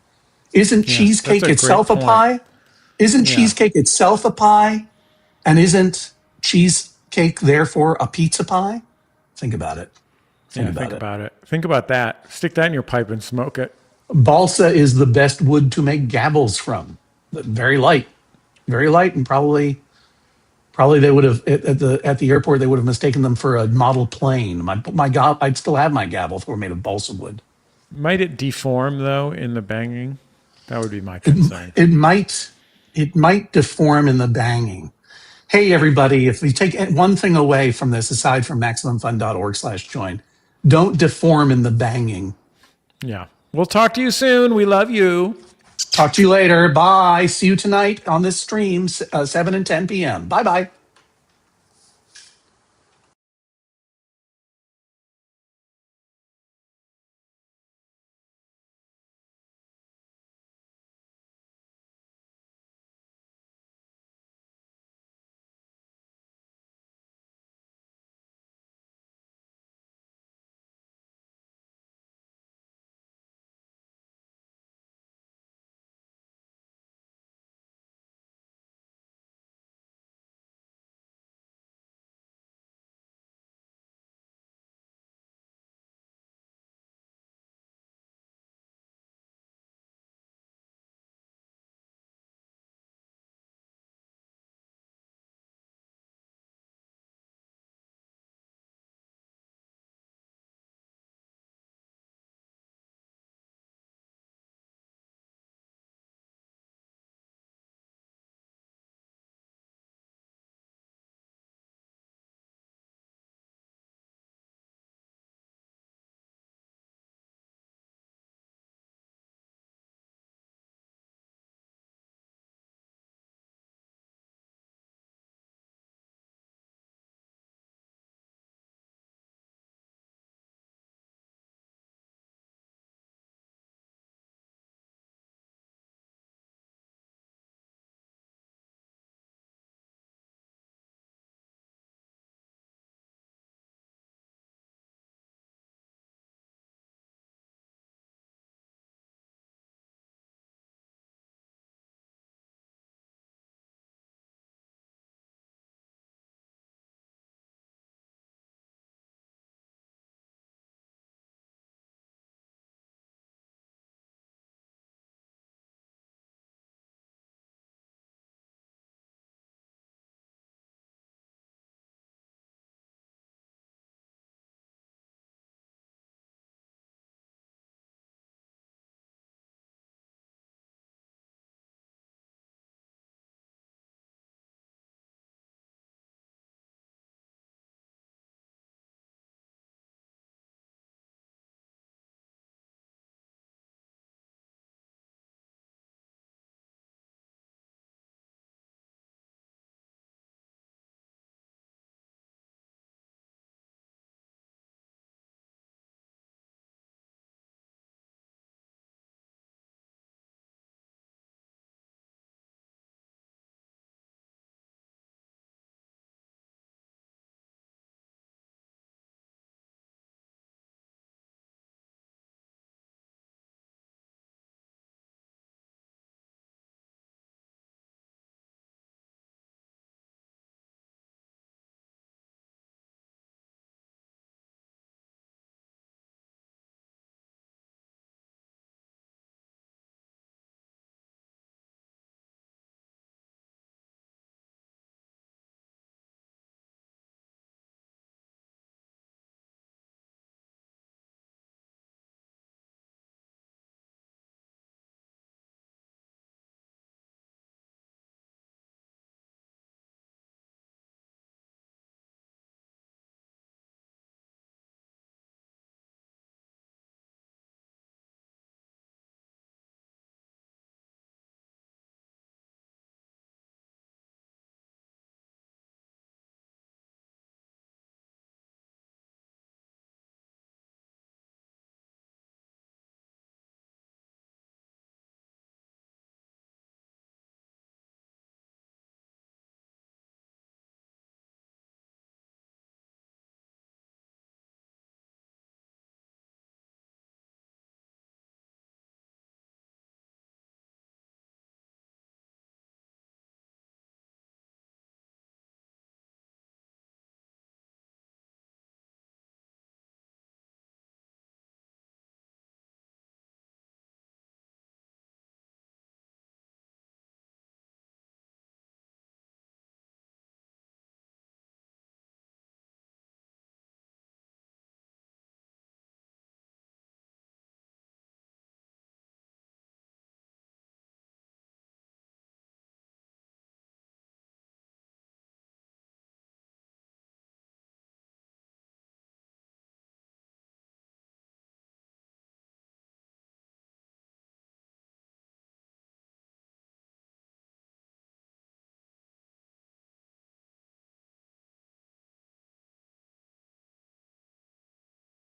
Isn't cheesecake itself a pie? Isn't cheesecake itself a pie? And isn't cheesecake therefore a pizza pie? Think about it. Think about it. Think about that. Stick that in your pipe and smoke it. Balsa is the best wood to make gavels from. Very light, and probably they would have at the airport they would have mistaken them for a model plane. My God, I'd still have my gavel if it were made of balsa wood. Might it deform though in the banging? That would be my concern. It might deform in the banging. Hey everybody, if we take one thing away from this, aside from MaximumFun.org/join, Don't deform in the banging. Yeah. We'll talk to you soon. We love you. Talk to you later. Bye. See you tonight on this stream, 7 and 10 p.m. Bye-bye.